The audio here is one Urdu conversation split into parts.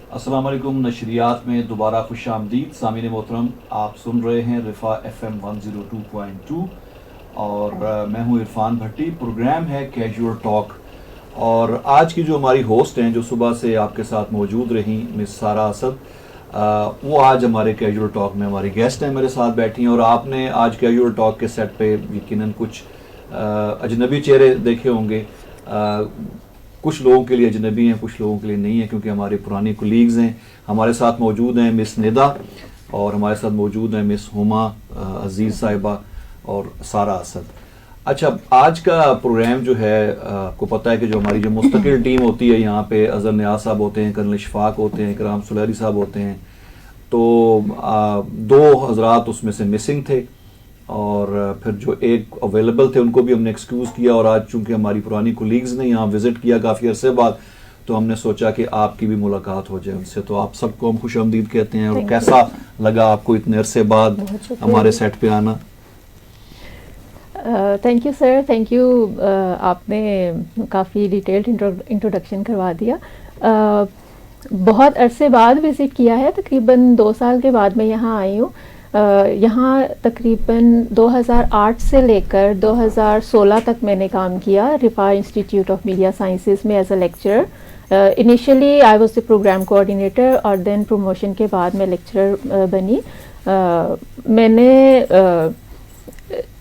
السلام علیکم. نشریات میں دوبارہ خوش آمدید. سامعین محترم, آپ سن رہے ہیں رفا FM 102.2 اور میں ہوں عرفان بھٹی. پروگرام ہے کیجول ٹاک اور آج کی جو ہماری ہوسٹ ہیں جو صبح سے آپ کے ساتھ موجود رہیں, مس سارہ اسد, وہ آج ہمارے کیجول ٹاک میں ہماری گیسٹ ہیں, میرے ساتھ بیٹھی ہیں. اور آپ نے آج کیجول ٹاک کے سیٹ پہ یقیناً کچھ اجنبی چہرے دیکھے ہوں گے. کچھ لوگوں کے لیے اجنبی ہیں, کچھ لوگوں کے لیے نہیں ہیں, کیونکہ ہماری پرانی کولیگز ہیں. ہمارے ساتھ موجود ہیں مس ندا, اور ہمارے ساتھ موجود ہیں مس ہما عزیز صاحبہ اور سارہ اسد. اچھا, آج کا پروگرام جو ہے, آپ کو پتہ ہے کہ جو ہماری جو مستقل ٹیم ہوتی ہے, یہاں پہ اظہر نیاز صاحب ہوتے ہیں, کرنل اشفاق ہوتے ہیں, اکرام سلیری صاحب ہوتے ہیں. تو دو حضرات اس میں سے مسنگ تھے, اور پھر جو ایک اویلیبل تھے ان کو بھی ہم نے ایکسکیوز کیا. اور آج چونکہ ہماری پرانی کولیگز نے یہاں وزٹ کیا کافی عرصے بعد, تو ہم نے سوچا کہ آپ کی بھی ملاقات ہو جائے ان سے. تو آپ سب کو ہم خوش آمدید کہتے ہیں. اور کیسا لگا آپ کو اتنے عرصے بعد ہمارے سیٹ پہ آنا؟ Thank you sir, thank you. آپ نے کافی ڈیٹیلڈ انٹروڈکشن کروا دیا. بہت عرصے بعد وزٹ کیا ہے, تقریباً 2 سال کے بعد میں یہاں آئی ہوں. یہاں تقریباً 2008 سے لے کر 2016 تک میں نے کام کیا Riphah institute of media sciences میں as a lecturer. Initially I was the programme coordinator, اور دین پروموشن کے بعد میں لیکچرر بنی. میں نے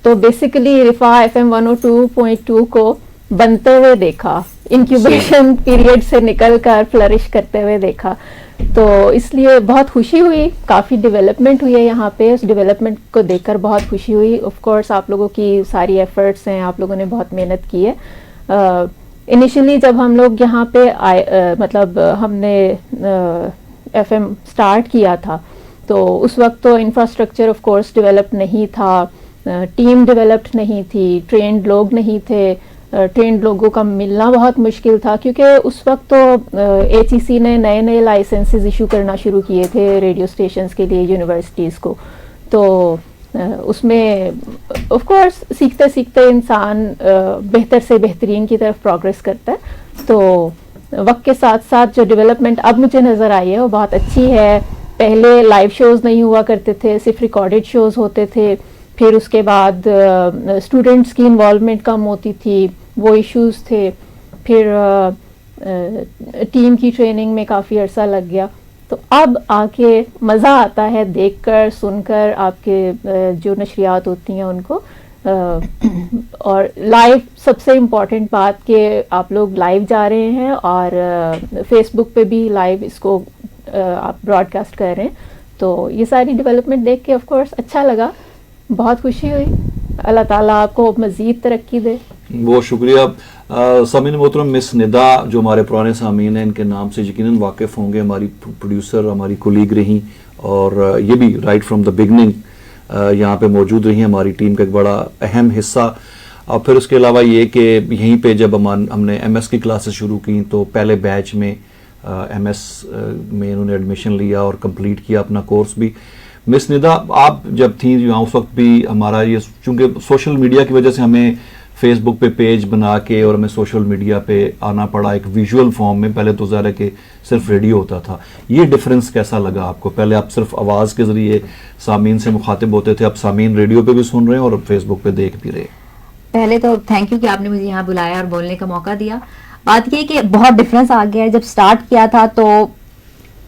تو بیسیکلی رفا FM 102.2 کو بنتے ہوئے دیکھا, انکیوبیشن پیریڈ سے نکل کر فلرش کرتے ہوئے دیکھا. تو اس لیے بہت خوشی ہوئی, کافی ڈیولپمنٹ ہوئی ہے یہاں پہ. اس ڈیولپمنٹ کو دیکھ کر بہت خوشی ہوئی. آف کورس آپ لوگوں کی ساری ایفرٹس ہیں, آپ لوگوں نے بہت محنت کی ہے. انیشلی جب ہم لوگ یہاں پہ آئے, مطلب ہم نے FM اسٹارٹ کیا تھا, تو اس وقت تو انفراسٹرکچر آف کورس ڈیولپ نہیں تھا, ٹیم ڈیولپڈ نہیں تھی, ٹرینڈ لوگ نہیں تھے. ٹرینڈ لوگوں کا ملنا بہت مشکل تھا, کیونکہ اس وقت تو HEC نے نئے نئے لائسنسز ایشو کرنا شروع کیے تھے ریڈیو اسٹیشنز کے لیے یونیورسٹیز کو. تو اس میں آف کورس سیکھتے سیکھتے انسان بہتر سے بہترین کی طرف پروگریس کرتا ہے. تو وقت کے ساتھ ساتھ جو ڈیولپمنٹ اب مجھے نظر آئی ہے وہ بہت اچھی ہے. پہلے لائیو شوز نہیں ہوا کرتے تھے, صرف ریکارڈڈ شوز ہوتے تھے. پھر اس کے بعد اسٹوڈنٹس کی انوالومنٹ کم ہوتی تھی, وہ ایشوز تھے. پھر ٹیم کی ٹریننگ میں کافی عرصہ لگ گیا. تو اب آ کے مزہ آتا ہے دیکھ کر, سن کر, آپ کے جو نشریات ہوتی ہیں ان کو. اور لائیو سب سے امپورٹنٹ بات کہ آپ لوگ لائیو جا رہے ہیں, اور فیس بک پہ بھی لائیو اس کو آپ براڈ کاسٹ کر رہے ہیں. تو یہ ساری ڈیولپمنٹ دیکھ کے آف کورس اچھا لگا, بہت خوشی ہوئی. اللہ تعالیٰ آپ کو مزید ترقی دے. بہت شکریہ. سامعین محترم, مس ندا جو ہمارے پرانے سامعین ہیں ان کے نام سے یقیناً واقف ہوں گے. ہماری پروڈیوسر, ہماری کولیگ رہیں, اور یہ بھی رائٹ فرام دا بگننگ یہاں پہ موجود رہی, ہماری ٹیم کا ایک بڑا اہم حصہ. اور پھر اس کے علاوہ یہ کہ یہیں پہ جب ہم نے MS کی کلاسز شروع کی تو پہلے بیچ میں MS میں انہوں نے ایڈمیشن لیا اور کمپلیٹ کیا اپنا کورس بھی. مس ندا, آپ جب تھیں یہاں اس وقت بھی ہمارا یہ, چونکہ سوشل میڈیا کی وجہ سے ہمیں فیس بک پہ پیج بنا کے اور ہمیں سوشل میڈیا پہ آنا پڑا ایک ویژول فارم میں. پہلے تو ظاہر ہے کہ صرف ریڈیو ہوتا تھا. یہ ڈفرینس کیسا لگا آپ کو؟ پہلے آپ صرف آواز کے ذریعے سامعین سے مخاطب ہوتے تھے, اب سامعین ریڈیو پہ بھی سن رہے ہیں اور فیس بک پہ دیکھ بھی رہے. پہلے تو تھینک یو کہ آپ نے مجھے یہاں بلایا اور بولنے کا موقع دیا. بات یہ کہ بہت ڈفرینس آ گیا ہے. جب سٹارٹ کیا تھا تو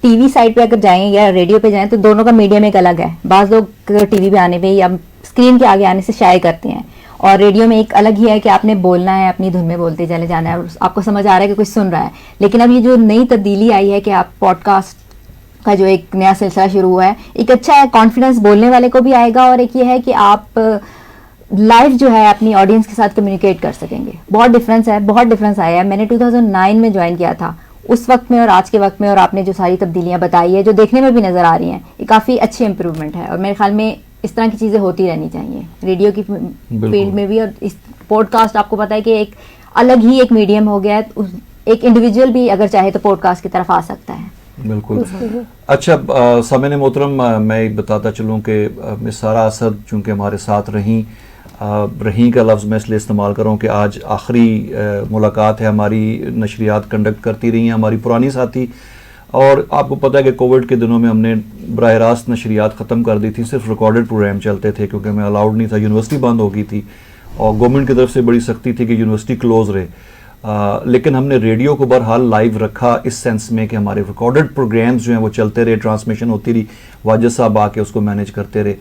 ٹی وی سائٹ پہ اگر جائیں یا ریڈیو پہ جائیں تو دونوں کا میڈیم ایک الگ ہے. بعض لوگ ٹی وی پہ آنے پہ یا اسکرین کے آگے آنے سے شائع کرتے ہیں, اور ریڈیو میں ایک الگ ہی ہے کہ آپ نے بولنا ہے, اپنی دھن میں بولتے چلے جانا ہے, اور آپ کو سمجھ آ رہا ہے کہ کوئی سن رہا ہے. لیکن اب یہ جو نئی تبدیلی آئی ہے کہ آپ پوڈ کاسٹ کا جو ایک نیا سلسلہ شروع ہوا ہے, ایک اچھا ہے, کانفیڈنس بولنے والے کو بھی آئے گا, اور ایک یہ ہے کہ آپ لائف جو ہے اپنی آڈینس کے ساتھ کمیونیکیٹ کر سکیں گے. بہت ڈفرینس ہے, بہت ڈفرینس آیا ہے. میں نے 2009 میں جوائن کیا تھا, اس وقت میں اور آج کے وقت میں, اور آپ نے جو ساری تبدیلیاں بتائی ہے جو دیکھنے میں بھی نظر آ رہی ہیں, یہ کافی اچھی امپروومنٹ ہے. اور میرے خیال میں اس طرح کی چیزیں ہوتی رہنی چاہیے ریڈیو کی فیلڈ میں بھی. اور اس پوڈ کاسٹ آپ کو پتا ہے کہ ایک الگ ہی ایک میڈیم ہو گیا ہے, ایک انڈیویجول بھی اگر چاہے تو پوڈ کاسٹ کی طرف آ سکتا ہے. بالکل. اچھا سامعین محترم, میں بتاتا چلوں کہ مس سارہ اسد چونکہ ہمارے ساتھ رہیں کا لفظ میں اس لیے استعمال کروں کہ آج آخری ملاقات ہے ہماری. نشریات کنڈکٹ کرتی رہی ہیں ہماری پرانی ساتھی, اور آپ کو پتہ ہے کہ کووڈ کے دنوں میں ہم نے براہ راست نشریات ختم کر دی تھی, صرف ریکارڈڈ پروگرام چلتے تھے کیونکہ ہمیں الاؤڈ نہیں تھا, یونیورسٹی بند ہو گئی تھی اور گورنمنٹ کی طرف سے بڑی سختی تھی کہ یونیورسٹی کلوز رہے. لیکن ہم نے ریڈیو کو بہرحال لائیو رکھا اس سینس میں کہ ہمارے ریکارڈڈ پروگرامز جو ہیں وہ چلتے رہے, ٹرانسمیشن ہوتی رہی, واجد صاحب آ کے اس کو مینیج کرتے رہے.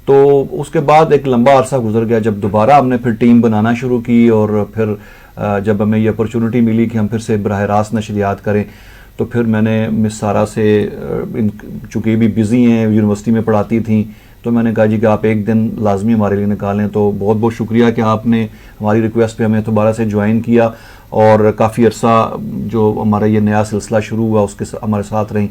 تو اس کے بعد ایک لمبا عرصہ گزر گیا جب دوبارہ ہم نے پھر ٹیم بنانا شروع کی, اور پھر جب ہمیں یہ اپرچونٹی ملی کہ ہم پھر سے براہ راست نشریات کریں, تو پھر میں نے مس سارا سے, چونکہ یہ بھی بزی ہیں, یونیورسٹی میں پڑھاتی تھیں, تو میں نے کہا جی کہ آپ ایک دن لازمی ہمارے لیے نکالیں. تو بہت بہت شکریہ کہ آپ نے ہماری ریکویسٹ پہ ہمیں دوبارہ سے جوائن کیا, اور کافی عرصہ جو ہمارا یہ نیا سلسلہ شروع ہوا اس کے ہمارے ساتھ رہیں.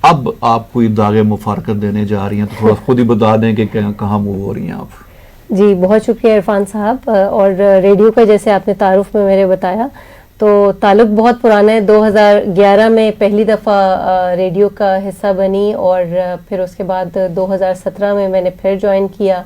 اب آپ کوئی داغ مفارقت دینے جا رہی ہیں, تو تھوڑا خود ہی بتا دیں کہ کہاں موو ہو رہی ہیں آپ. جی بہت شکریہ عرفان صاحب. اور ریڈیو کا جیسے آپ نے تعارف میں میرے بتایا تو تعلق بہت پرانا ہے. 2011 میں پہلی دفعہ ریڈیو کا حصہ بنی, اور پھر اس کے بعد 2017 میں نے پھر جوائن کیا.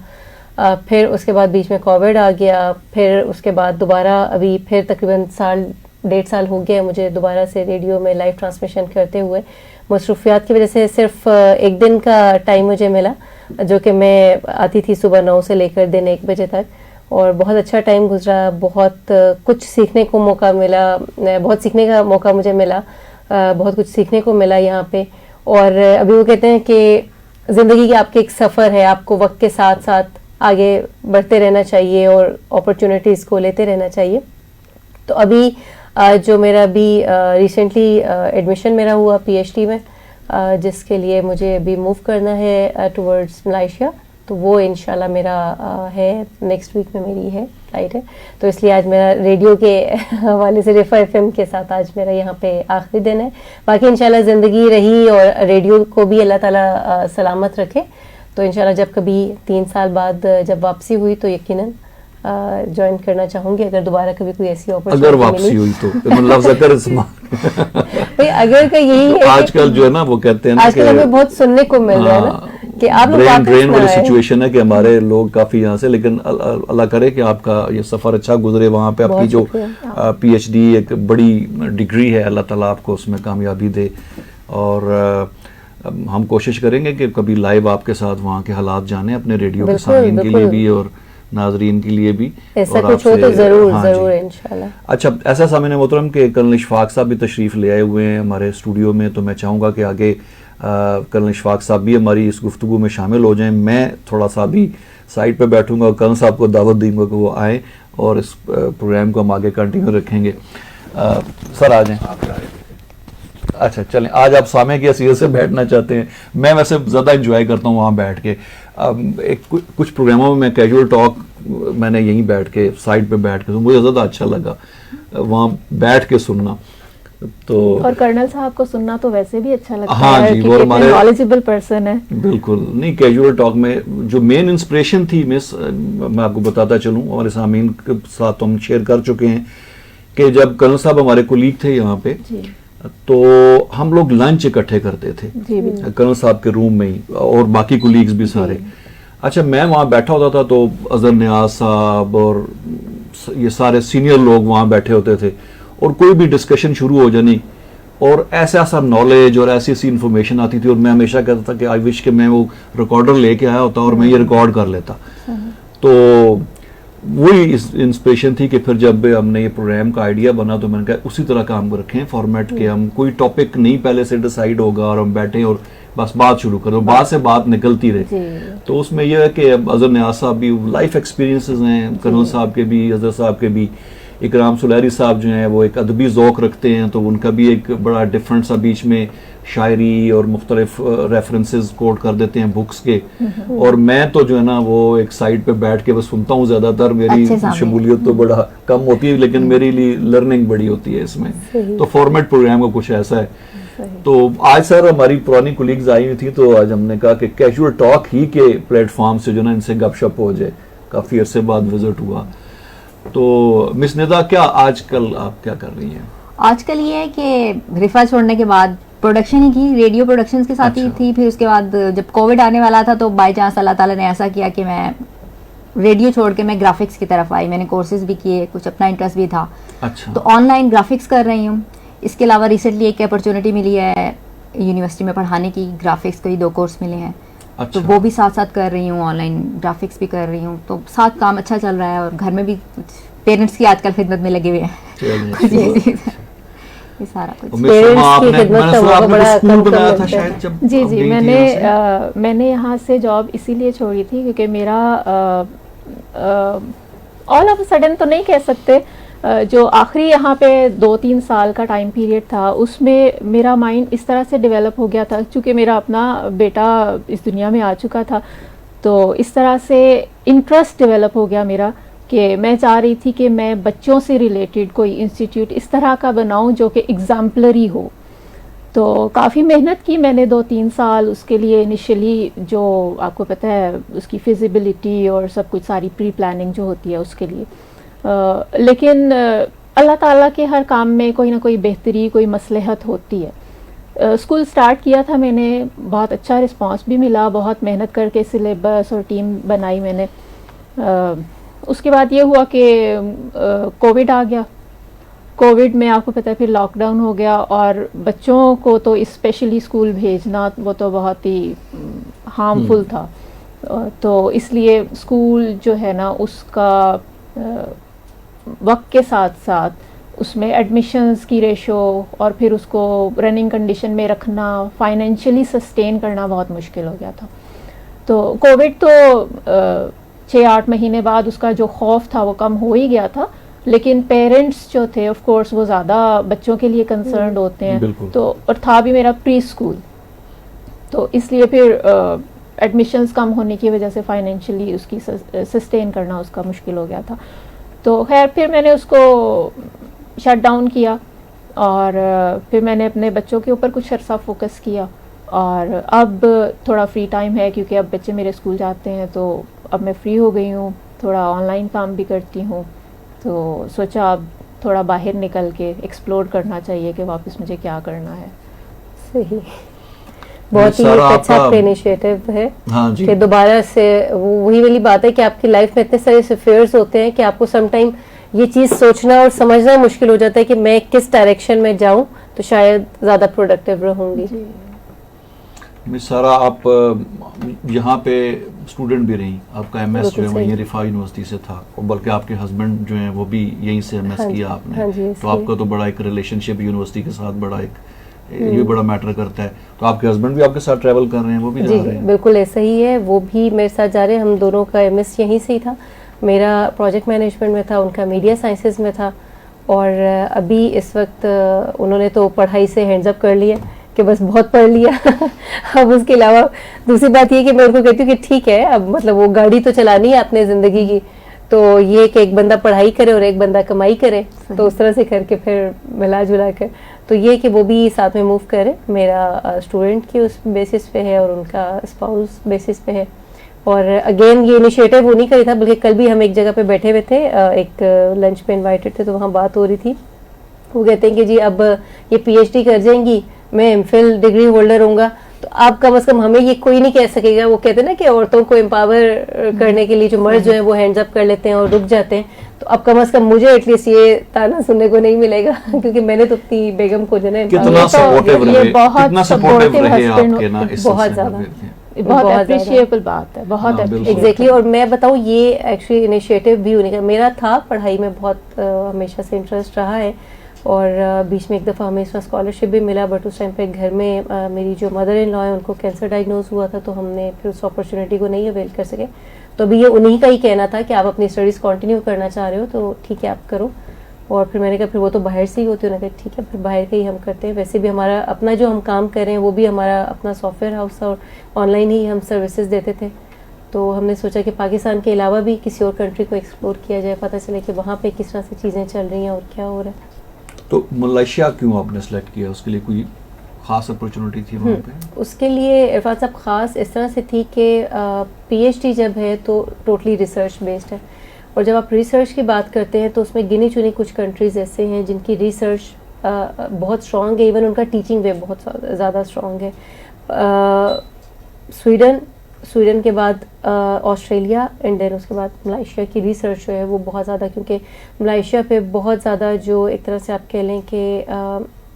پھر اس کے بعد بیچ میں کووڈ آ گیا, پھر اس کے بعد دوبارہ ابھی پھر تقریباً 1.5 سال ہو گیا مجھے دوبارہ سے ریڈیو میں لائیو ٹرانسمیشن کرتے ہوئے. مصروفیات کی وجہ سے صرف ایک دن کا ٹائم مجھے ملا, جو کہ میں آتی تھی صبح 9 سے لے کر دن 1 بجے تک, اور بہت اچھا ٹائم گزرا. بہت کچھ سیکھنے کو موقع ملا, بہت سیکھنے کا موقع مجھے ملا, بہت کچھ سیکھنے کو ملا یہاں پہ. اور ابھی وہ کہتے ہیں کہ زندگی کا آپ کے ایک سفر ہے, آپ کو وقت کے ساتھ ساتھ آگے بڑھتے رہنا چاہیے اور اپرچونیٹیز کو لیتے رہنا چاہیے. تو ابھی جو میرا بھی ریسنٹلی ایڈمیشن میرا ہوا پی ایچ ڈی میں, جس کے لیے مجھے ابھی موو کرنا ہے ٹورڈز ملائیشیا, تو وہ انشاءاللہ میرا ہے نیکسٹ ویک میں میری ہے فلائٹ ہے. تو اس لیے آج میرا ریڈیو کے حوالے سے رفا ایف ایم کے ساتھ آج میرا یہاں پہ آخری دن ہے. باقی انشاءاللہ زندگی رہی اور ریڈیو کو بھی اللہ تعالیٰ سلامت رکھے, تو انشاءاللہ جب کبھی 3 سال بعد جب واپسی ہوئی تو یقیناً جوائن کرنا چاہوں گی, اگر دوبارہ کبھی کوئی ایسی اپرچونٹی اگر واپسی ہوئی تو لفظ اگر اگر کا یہی ہے آج کل جو ہے نا وہ کہتے ہیں آج کل ہمیں بہت سننے کو مل رہا ہے نا کہ آپ ڈرین والی سچویشن ہے کہ ہمارے لوگ کافی یہاں سے, لیکن اللہ کرے کہ آپ کا یہ سفر اچھا گزرے. وہاں پہ آپ کی جو پی ایچ ڈی ایک بڑی ڈگری ہے, اللہ تعالیٰ آپ کو اس میں کامیابی دے, اور ہم کوشش کریں گے کہ کبھی لائیو آپ کے ساتھ وہاں کے حالات جانیں, اپنے ریڈیو کے سامعین کے لیے بھی اور ناظرین کے لیے بھی. ایسا کچھ ہو تو ضرور ضرور انشاءاللہ. اچھا, ایسا سامعین محترم کہ کرنل اشفاق صاحب بھی تشریف لے آئے ہوئے ہیں ہمارے اسٹوڈیو میں, تو میں چاہوں گا کہ آگے کرنل اشفاق صاحب بھی ہماری اس گفتگو میں شامل ہو جائیں. میں تھوڑا سا بھی سائڈ پہ بیٹھوں گا اور کرنل صاحب کو دعوت دوں گا کہ وہ آئیں اور اس پروگرام کو ہم آگے کنٹینیو رکھیں گے. سر آ جائیں. اچھا چلیں, آج آپ سامع کی حیثیت سے بیٹھنا چاہتے ہیں. میں ویسے زیادہ انجوائے کرتا ہوں وہاں بیٹھ کے. کچھ پروگراموں میں کیجول ٹاک میں نے یہیں بیٹھ کے سائڈ پہ بیٹھ کے مجھے زیادہ اچھا لگا وہاں بیٹھ کے سننا. تو اور کرنل صاحب کو سننا تو ویسے بھی اچھا لگتا ہاں ہے جی, کہ وہ اتنے ہمارے نالجبل پرسن ہے. بالکل نہیں, کیجول ٹاک میں جو مین انسپریشن تھی مس, میں آپ کو بتاتا چلوں, ہمارے سامعین کے ساتھ ہم شیئر کر چکے ہیں کہ جب کرنل صاحب ہمارے کولیگ تھے یہاں پہ, تو ہم لوگ لنچ اکٹھے کرتے تھے کرنل صاحب کے روم میں ہی, اور باقی کولیگز بھی سارے. اچھا, میں وہاں بیٹھا ہوتا تھا تو اظہر نیاز صاحب اور یہ سارے سینئر لوگ وہاں بیٹھے ہوتے تھے, اور کوئی بھی ڈسکشن شروع ہو جانی اور ایسا نالج اور ایسی انفارمیشن آتی تھی, اور میں ہمیشہ کہتا تھا کہ آئی وش کہ میں وہ ریکارڈر لے کے آیا ہوتا اور میں یہ ریکارڈ کر لیتا. تو وہی انسپریشن تھی کہ پھر جب ہم نے یہ پروگرام کا آئیڈیا بنا تو میں نے کہا اسی طرح کام رکھیں فارمیٹ کے, ہم کوئی ٹاپک نہیں پہلے سے ڈیسائیڈ ہوگا اور ہم بیٹھیں اور بس بات شروع کرو, بات سے بات نکلتی رہے. تو اس میں یہ ہے کہ اظہر نیاز صاحب بھی لائف ایکسپیرینسز ہیں, کرنل صاحب کے بھی, اظہر صاحب کے بھی, اکرام سلیری صاحب جو ہیں وہ ایک ادبی ذوق رکھتے ہیں, تو ان کا بھی ایک بڑا ڈفرنٹ سا بیچ میں شاعری اور مختلف ریفرنسز کوٹ کر دیتے ہیں بکس کے, اور میں تو جو ہے نا وہ ایک سائڈ پہ بیٹھ کے بس سنتا ہوں. زیادہ تر میری شمولیت تو بڑا کم ہوتی ہے, لیکن میری لیے لرننگ بڑی ہوتی ہے اس میں. تو فارمیٹ پروگرام کا کچھ ایسا ہے. تو آج سر ہماری پرانی کولیگز آئی ہوئی تھی, تو آج ہم نے کہا کہ کیجول ٹاک ہی کے پلیٹ فارم سے جو نا ان سے گپ شپ ہو جائے, کافی عرصے بعد وزٹ ہوا. تو مس ندا, کیا آج کل آپ کیا کر رہی ہیں؟ آج کل یہ ہے کہ رفا چھوڑنے کے بعد پروڈکشن ہی کی, ریڈیو پروڈکشنز کے ساتھ ہی تھی. پھر اس کے بعد جب کووڈ آنے والا تھا تو بائی چانس اللہ تعالیٰ نے ایسا کیا کہ میں ریڈیو چھوڑ کے میں گرافکس کی طرف آئی. میں نے کورسز بھی کیے, کچھ اپنا انٹرسٹ بھی تھا. اچھا. تو آن لائن گرافکس کر رہی ہوں. اس کے علاوہ ریسنٹلی ایک اپرچونٹی ملی ہے یونیورسٹی میں پڑھانے کی, گرافکس کے 2 کورس ملے ہیں, تو وہ بھی ساتھ ساتھ کر رہی ہوں, آن لائن گرافکس بھی کر رہی ہوں, تو ساتھ کام اچھا چل رہا ہے, اور گھر میں بھی پیرنٹس کی آج کل خدمت میں لگے ہوئے ہیں. یہ سارا کچھ جی جی میں نے یہاں سے جاب اسی لیے چھوڑی تھی کیونکہ میرا آل آف سڈن تو نہیں کہہ سکتے, جو آخری یہاں پہ 2-3 سال کا ٹائم پیریڈ تھا اس میں میرا مائنڈ اس طرح سے ڈیولپ ہو گیا تھا, چونکہ میرا اپنا بیٹا اس دنیا میں آ چکا تھا, تو اس طرح سے انٹرسٹ ڈیولپ ہو گیا میرا کہ میں چاہ رہی تھی کہ میں بچوں سے ریلیٹڈ کوئی انسٹیٹیوٹ اس طرح کا بناؤں جو کہ ایگزامپلری ہو. تو کافی محنت کی میں نے 2-3 سال اس کے لیے. انیشلی جو آپ کو پتہ ہے اس کی فیزیبلٹی اور سب کچھ ساری پری پلاننگ جو ہوتی ہے اس کے لیے, لیکن اللہ تعالیٰ کے ہر کام میں کوئی نہ کوئی بہتری, کوئی مصلحت ہوتی ہے. اسکول سٹارٹ کیا تھا میں نے, بہت اچھا رسپانس بھی ملا, بہت محنت کر کے سلیبس اور ٹیم بنائی میں نے. اس کے بعد یہ ہوا کہ کووڈ آ گیا. کووڈ میں آپ کو پتہ ہے پھر لاک ڈاؤن ہو گیا, اور بچوں کو تو اسپیشلی اسکول بھیجنا وہ تو بہت ہی ہارمفل تھا, تو اس لیے اسکول جو ہے نا اس کا وقت کے ساتھ ساتھ اس میں ایڈمیشنز کی ریشو اور پھر اس کو رننگ کنڈیشن میں رکھنا, فائنینشلی سسٹین کرنا بہت مشکل ہو گیا تھا. تو کووڈ تو 6-8 مہینے بعد اس کا جو خوف تھا وہ کم ہو ہی گیا تھا, لیکن پیرنٹس جو تھے آف کورس وہ زیادہ بچوں کے لیے کنسرنڈ ہوتے ہیں, تو اور تھا بھی میرا پری اسکول, تو اس لیے پھر ایڈمیشنز کم ہونے کی وجہ سے فائنینشلی اس کی سسٹین کرنا اس کا مشکل ہو گیا تھا. تو خیر پھر میں نے اس کو شٹ ڈاؤن کیا, اور پھر میں نے اپنے بچوں کے اوپر کچھ عرصہ فوکس کیا, اور اب تھوڑا فری ٹائم ہے کیونکہ اب بچے میرے اسکول جاتے ہیں, تو اب میں فری ہو گئی ہوں, تھوڑا آن لائن کام بھی کرتی ہوں, تو سوچا اب تھوڑا باہر نکل کے ایکسپلور کرنا چاہیے کہ واپس مجھے کیا کرنا ہے. صحیح, بہت ہی اچھا انیشیٹو ہے کہ دوبارہ سے وہی والی بات ہے کہ آپ کی لائف میں اتنے سارے افیئرس ہوتے ہیں کہ آپ کو سم ٹائم یہ چیز سوچنا اور سمجھنا مشکل ہو جاتا ہے کہ میں کس ڈائریکشن میں جاؤں تو شاید زیادہ پروڈکٹیو رہوں گی. مس سارا, آپ یہاں پہ اسٹوڈنٹ بھی رہی, آپ کا ایم ایس جو ہے وہ یہ رفاع یونیورسٹی سے تھا, اور بلکہ آپ کے ہسبینڈ جو ہیں وہ بھی یہیں سے ایم ایس کیا آپ نے, تو آپ کا تو بڑا ایک ریلیشن شپ یونیورسٹی کے ساتھ بڑا ایک یہ بڑا میٹر کرتا ہے. تو آپ کے ہسبینڈ بھی آپ کے ساتھ ٹریول کر رہے ہیں, وہ بھی جا رہے ہیں؟ بالکل ایسا ہی ہے, وہ بھی میرے ساتھ جا رہے ہیں. ہم دونوں کا ایم ایس یہیں سے ہی تھا, میرا پروجیکٹ مینجمنٹ میں تھا, ان کا میڈیا سائنسز میں تھا, اور ابھی اس وقت انہوں نے تو پڑھائی سے ہینڈز اپ کر لیا کہ بس بہت پڑھ لیا. اب اس کے علاوہ دوسری بات یہ کہ میں ان کو کہتی ہوں کہ ٹھیک ہے, اب مطلب وہ گاڑی تو چلانی ہے اپنے زندگی کی, تو یہ کہ ایک بندہ پڑھائی کرے اور ایک بندہ کمائی کرے, تو اس طرح سے کر کے پھر ملا جلا کر, تو یہ کہ وہ بھی ساتھ میں موو کرے. میرا اسٹوڈنٹ کی اس بیسس پہ ہے اور ان کا اسپاؤس بیسس پہ ہے. اور اگین یہ انیشیٹو وہ نہیں کری تھا, بلکہ کل بھی ہم ایک جگہ پہ بیٹھے ہوئے تھے, ایک لنچ پہ انوائٹڈ تھے, تو وہاں بات ہو رہی تھی. وہ کہتے ہیں کہ جی اب یہ پی ایچ ڈی کر جائیں گی, میں ایم فل ڈگری ہولڈر ہوں گا, تو آپ کم از کم ہمیں یہ کوئی نہیں کہہ سکے گا. وہ کہتے ہیں نا کہ عورتوں کو امپاور کرنے کے لیے جو مرد جو ہیں وہ ہینڈز اپ کر لیتے ہیں اور رک جاتے ہیں, تو اب کم از کم مجھے ایٹ لیسٹ یہ تانا سننے کو نہیں ملے گا, کیونکہ میں نے تو اپنی بیگم کو جو ہے بہت زیادہ بہت اپریشیبل بات ہے, بہت ایگزیکٹلی. اور میں بتاؤں یہ ایکچولی انیشیٹو بھی ہونے کا میرا تھا, پڑھائی میں بہت ہمیشہ سے انٹرسٹ رہا ہے, اور بیچ میں ایک دفعہ ہمیں اس میں اسکالرشپ بھی ملا, بٹ اس ٹائم پہ گھر میں میری جو مدر ان لا ہے ان کو کینسر ڈائگنوز ہوا تھا, تو ہم نے پھر اس اپرچونیٹی کو نہیں اویل کر سکے. تو ابھی یہ انہیں کا ہی کہنا تھا کہ آپ اپنی اسٹڈیز کنٹینیو کرنا چاہ رہے ہو تو ٹھیک ہے آپ کرو. اور پھر میں نے کہا پھر وہ تو باہر سے ہی ہوتے, انہوں نے کہا ٹھیک ہے پھر باہر کا ہی ہم کرتے ہیں. ویسے بھی ہمارا اپنا جو ہم کام کر رہے ہیں وہ بھی ہمارا اپنا سافٹ ویئر ہاؤس تھا, اور آن لائن ہی ہم سروسز دیتے تھے. تو ہم نے سوچا کہ پاکستان کے علاوہ بھی کسی اور کنٹری کو ایکسپلور کیا جائے, پتہ چلے کہ وہاں پہ کس طرح سے چیزیں چل رہی ہیں اور کیا ہو رہا ہے. تو ملائیشیا کیوں آپ نے سلیکٹ کیا, اس کے لیے کوئی خاص اپرچونیٹی تھی وہاں پہ؟ اس کے لیے عرفان صاحب خاص اس طرح سے تھی کہ پی ایچ ڈی جب ہے تو ٹوٹلی ریسرچ بیسڈ ہے, اور جب آپ ریسرچ کی بات کرتے ہیں تو اس میں گنی چنی کچھ کنٹریز ایسے ہیں جن کی ریسرچ بہت اسٹرانگ ہے, ایون ان کا ٹیچنگ وے بہت زیادہ اسٹرانگ ہے. سویڈن کے بعد آسٹریلیا, اینڈ دین اس کے بعد ملائیشیا کی ریسرچ جو ہے وہ بہت زیادہ, کیونکہ ملائیشیا پہ بہت زیادہ جو ایک طرح سے آپ کہہ لیں کہ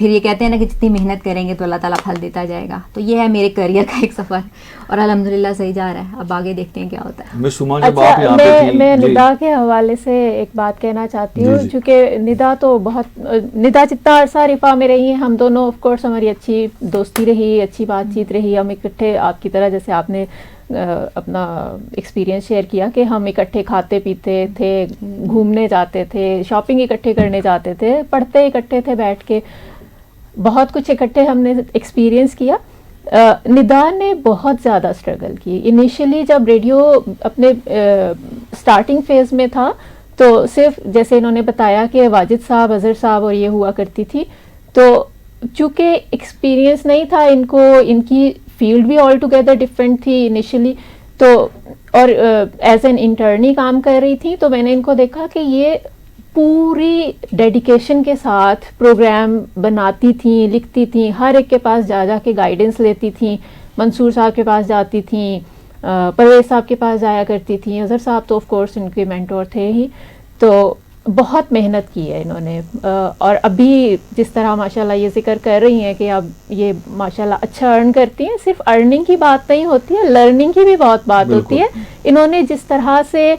پھر یہ کہتے ہیں نا کہ جتنی محنت کریں گے تو اللہ تعالیٰ پھل دیتا جائے گا. تو یہ ہے میرے کریئر کا ایک سفر اور الحمدللہ صحیح جا رہا ہے. اب آگے دیکھتے ہیں کیا ہوتا ہے. مس سما جب آپ یہاں پہ تھی, میں ندا کے حوالے سے ایک بات کہنا چاہتی ہوں, چونکہ ندا تو بہت, ندا جتنا عرصہ رفا میں رہی ہیں, ہم دونوں آف کورس ہماری اچھی دوستی رہی, اچھی بات چیت رہی, ہم اکٹھے آپ کی طرح جیسے آپ نے اپنا ایکسپیرینس شیئر کیا کہ ہم اکٹھے کھاتے پیتے تھے, گھومنے جاتے تھے, شاپنگ اکٹھے کرنے جاتے تھے, پڑھتے اکٹھے تھے بیٹھ کے, بہت کچھ اکٹھے ہم نے ایکسپیرینس کیا. ندا نے بہت زیادہ اسٹرگل کی. انیشلی جب ریڈیو اپنے اسٹارٹنگ فیز میں تھا تو صرف جیسے انہوں نے بتایا کہ واجد صاحب, اظہر صاحب اور یہ ہوا کرتی تھی, تو چونکہ ایکسپیرینس نہیں تھا ان کو, ان کی فیلڈ بھی آل ٹوگیدر ڈفرینٹ تھی انیشلی, تو اور ایز این انٹرنی کام کر رہی تھی, تو میں نے ان کو دیکھا کہ یہ پوری ڈیڈیکیشن کے ساتھ پروگرام بناتی تھیں, لکھتی تھیں, ہر ایک کے پاس جا جا کے گائیڈنس لیتی تھیں, منصور صاحب کے پاس جاتی تھیں, پرویز صاحب کے پاس جایا کرتی تھیں, اظہر صاحب تو آف کورس ان کے مینٹور تھے ہی. تو بہت محنت کی ہے انہوں نے, اور ابھی جس طرح ماشاءاللہ یہ ذکر کر رہی ہیں کہ اب یہ ماشاءاللہ اچھا ارن کرتی ہیں, صرف ارننگ کی بات نہیں ہوتی ہے, لرننگ کی بھی بہت بات ہوتی ہے. انہوں نے جس طرح سے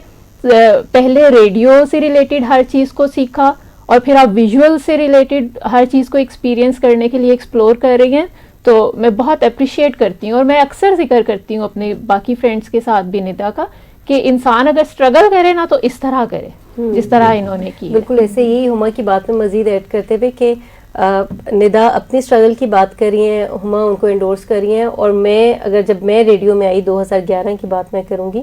پہلے ریڈیو سے ریلیٹڈ ہر چیز کو سیکھا اور پھر آپ ویژول سے ریلیٹڈ ہر چیز کو ایکسپیرینس کرنے کے لیے ایکسپلور کر رہی ہیں, تو میں بہت اپریشیٹ کرتی ہوں. اور میں اکثر ذکر کرتی ہوں اپنے باقی فرینڈس کے ساتھ بھی ندا کا, کہ انسان اگر اسٹرگل کرے نا تو اس طرح کرے جس طرح انہوں نے کی. بالکل ایسے ہی ہما کی بات میں مزید ایڈ کرتے ہوئے کہ ندا اپنی اسٹرگل کی بات کر رہی ہیں, ہما ان کو انڈورس کر رہی ہیں, اور میں اگر جب میں ریڈیو میں آئی 2011 کی بات میں کروں گی,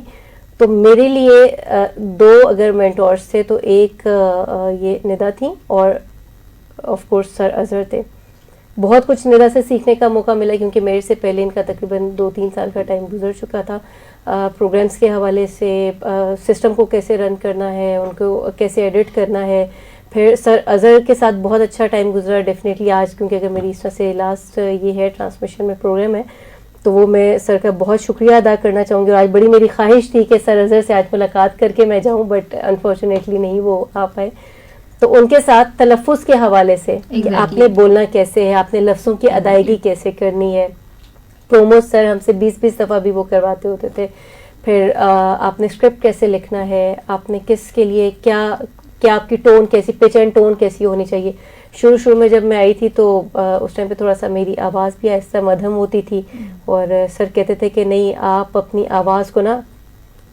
تو میرے لیے دو اگر مینٹورس تھے تو ایک یہ ندا تھیں اور آف کورس سر اظہر تھے. بہت کچھ ندا سے سیکھنے کا موقع ملا کیونکہ میرے سے پہلے ان کا تقریباً 2-3 سال کا ٹائم گزر چکا تھا. پروگرامز کے حوالے سے, سسٹم کو کیسے رن کرنا ہے, ان کو کیسے ایڈٹ کرنا ہے. پھر سر اظہر کے ساتھ بہت اچھا ٹائم گزرا ڈیفینیٹلی آج, کیونکہ اگر میری اس طرح سے لاسٹ یہ ہے ٹرانسمیشن میں پروگرام ہے تو وہ میں سر کا بہت شکریہ ادا کرنا چاہوں گی. اور آج بڑی میری خواہش تھی کہ سر اظہر سے آج ملاقات کر کے میں جاؤں, بٹ انفارچونیٹلی نہیں وہ آ پائے. تو ان کے ساتھ تلفظ کے حوالے سے آپ نے بولنا کیسے ہے, آپ نے لفظوں کی ادائیگی کیسے کرنی ہے. پرومو سر ہم سے 20 دفعہ بھی وہ کرواتے ہوتے تھے. پھر آپ نے اسکرپٹ کیسے لکھنا ہے, آپ نے کس کے لیے کیا آپ کی ٹون کیسی, پچ اینڈ ٹون کیسی ہونی چاہیے. شروع میں جب میں آئی تھی تو اس ٹائم پہ تھوڑا سا میری آواز بھی آہستہ مدھم ہوتی تھی, اور سر کہتے تھے کہ نہیں آپ اپنی آواز کو نا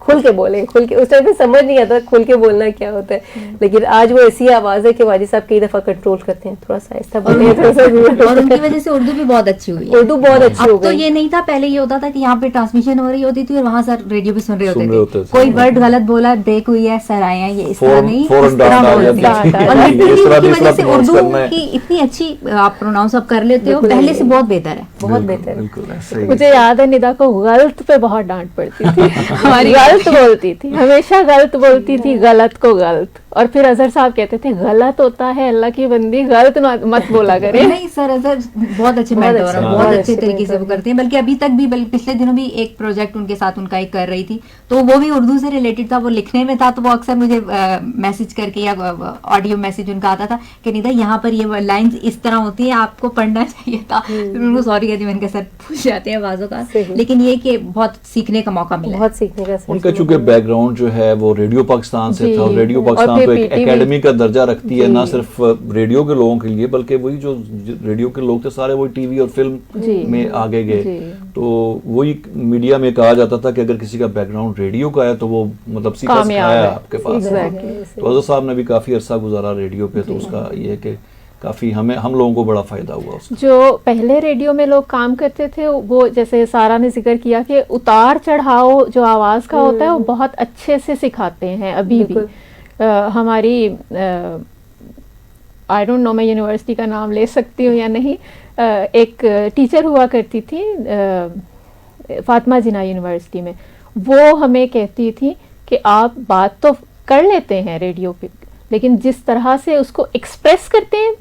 کھل کے بولیں, کھل کے. اس ٹائم پہ سمجھ نہیں آتا کھل کے بولنا کیا ہوتا ہے, لیکن آج وہ ایسی آواز ہے کہ واجد صاحب کئی دفعہ کنٹرول کرتے ہیں, تھوڑا سا آہستہ بولیں, اور ان کی وجہ سے اردو بھی بہت اچھی ہوئی. اردو بہت اچھی ہو گئی. تو یہ نہیں تھا, پہلے یہ ہوتا تھا کہ یہاں پہ ٹرانسمیشن ہو رہی ہوتی تھی اور وہاں سر ریڈیو پہ سن رہے ہوتے تھے, کوئی ورڈ غلط بولا, بریک ہوئی ہے, سر آئے ہیں, یہ اس طرح نہیں, اس طرح بولتے ہیں. اور لٹرلی کی وجہ سے اردو کی اتنی اچھی آپ پروناؤنس اب کر لیتے ہو, پہلے سے بہت بہتر ہے, بہت بہتر. مجھے یاد ہے ندا کو غلط پہ بہت ڈانٹ پڑتی تھی, ہماری غلط بولتی تھی, ہمیشہ غلط بولتی تھی, غلط کو غلط. اور پھر اظہر صاحب کہتے تھے غلط ہوتا ہے, اللہ کی بندی غلط مت بولا کرے. نہیں سر اظہر بہت اچھے مینٹور ہیں, بہت اچھے طریقے سے وہ کرتے ہیں. بلکہ ابھی تک بھی, پچھلے دنوں بھی ایک پروجیکٹ ان کے ساتھ ان کا ایک کر رہی تھی, تو وہ بھی اردو سے ریلیٹڈ تھا, وہ لکھنے میں تھا, تو وہ اکثر مجھے میسج کر کے یا آڈیو میسج ان کا آتا تھا کہ ندا یہاں پر یہ لائنز اس طرح ہوتی ہیں, آپ کو پڑھنا چاہیے تھا. ان کو سوری کہتی, میں ان کے سر پوچھ جاتے ہیں بازوں کا, لیکن یہ کہ بہت سیکھنے کا موقع ملا, بہت سیکھنے کا. ان کا چونکہ بیک گراؤنڈ جو ہے وہ ریڈیو پاکستان سے تھا, اور ریڈیو پاکستان تو ایک اکیڈمی کا درجہ رکھتی ہے, نہ صرف ریڈیو کے لوگوں کے لیے بلکہ وہی جو ریڈیو کے لوگ تھے سارے وہی ٹی وی اور فلم میں آگے گئے. تو وہی میڈیا میں کہا جاتا تھا کہ اگر کسی کا بیک گراؤنڈ ریڈیو کا ہے تو وہ مطلب سیکھا سکھایا ہے آپ کے پاس. تو حضرت صاحب نے بھی کافی عرصہ گزارا ریڈیو پہ, تو اس کا یہ ہے کہ کافی ہم لوگوں کو بڑا فائدہ ہوا اس کا. جو پہلے ریڈیو میں لوگ کام کرتے تھے وہ جیسے سارا نے ذکر کیا کہ اتار چڑھاؤ جو آواز کا ہوتا ہے وہ بہت اچھے سے سکھاتے ہیں ابھی بھی. ہماری آئی ڈونٹ نو میں یونیورسٹی کا نام لے سکتی ہوں یا نہیں, ایک ٹیچر ہوا کرتی تھی فاطمہ جناح یونیورسٹی میں, وہ ہمیں کہتی تھی کہ آپ بات تو کر لیتے ہیں ریڈیو پہ, لیکن جس طرح سے اس کو ایکسپریس کرتے ہیں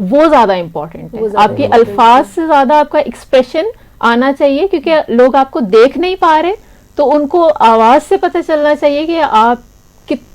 وہ زیادہ امپورٹنٹ ہے. آپ کے الفاظ سے زیادہ آپ کا ایکسپریشن آنا چاہیے, کیونکہ لوگ آپ کو دیکھ نہیں پا رہے, تو ان کو آواز سے پتہ چلنا چاہیے کہ آپ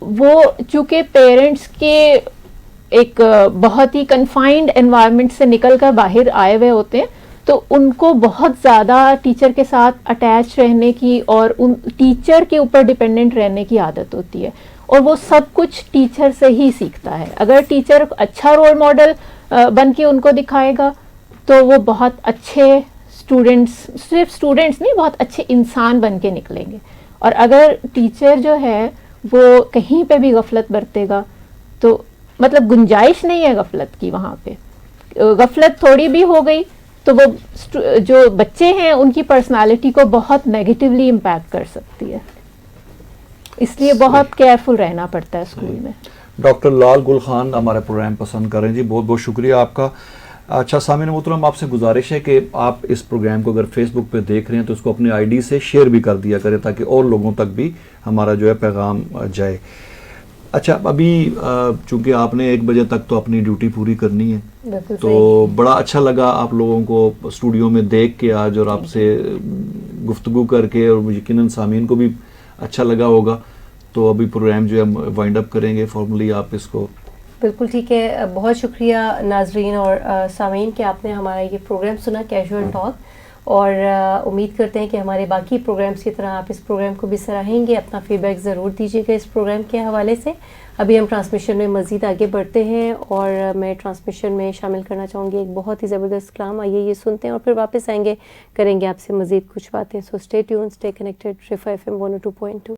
وہ چونکہ پیرنٹس کے ایک بہت ہی کنفائنڈ انوائرمنٹ سے نکل کر باہر آئے ہوئے ہوتے ہیں تو ان کو بہت زیادہ ٹیچر کے ساتھ اٹیچ رہنے کی اور ان ٹیچر کے اوپر ڈپینڈنٹ رہنے کی عادت ہوتی ہے اور وہ سب کچھ ٹیچر سے ہی سیکھتا ہے. اگر ٹیچر اچھا رول ماڈل بن کے ان کو دکھائے گا تو وہ بہت اچھے اسٹوڈنٹس, صرف اسٹوڈنٹس نہیں, بہت اچھے انسان بن کے نکلیں گے. اور اگر ٹیچر جو ہے وہ کہیں پہ بھی غفلت برتے گا تو مطلب گنجائش نہیں ہے غفلت کی, وہاں پہ غفلت تھوڑی بھی ہو گئی تو وہ جو بچے ہیں ان کی پرسنالٹی کو بہت نیگیٹیولی امپیکٹ کر سکتی ہے. اس لیے بہت کیئرفل رہنا پڑتا ہے اسکول میں. ڈاکٹر لال گل خان ہمارا پروگرام پسند کریں جی, بہت بہت شکریہ آپ کا. اچھا سامعین محترم, آپ سے گزارش ہے کہ آپ اس پروگرام کو اگر فیس بک پہ دیکھ رہے ہیں تو اس کو اپنی آئی ڈی سے شیئر بھی کر دیا کریں تاکہ اور لوگوں تک بھی ہمارا جو ہے پیغام جائے. اچھا ابھی چونکہ آپ نے 1 بجے تک تو اپنی ڈیوٹی پوری کرنی ہے تو بڑا اچھا لگا آپ لوگوں کو اسٹوڈیو میں دیکھ کے آج اور آپ سے گفتگو کر کے, اور یقیناً سامعین کو بھی اچھا لگا ہوگا. تو ابھی پروگرام جو ہے وائنڈ اپ کریں گے, فارملی آپ اس کو. بالکل ٹھیک ہے. بہت شکریہ ناظرین اور سامعین کہ آپ نے ہمارا یہ پروگرام سنا کیجول ٹاک, اور امید کرتے ہیں کہ ہمارے باقی پروگرامز کی طرح آپ اس پروگرام کو بھی سراہیں گے. اپنا فیڈ بیک ضرور دیجیے گا اس پروگرام کے حوالے سے. ابھی ہم ٹرانسمیشن میں مزید آگے بڑھتے ہیں اور میں ٹرانسمیشن میں شامل کرنا چاہوں گی ایک بہت ہی زبردست کلام. آئیے یہ سنتے ہیں اور پھر واپس آئیں گے, کریں گے آپ سے مزید کچھ باتیں. So stay tune, stay connected. Rafa FM 102.2.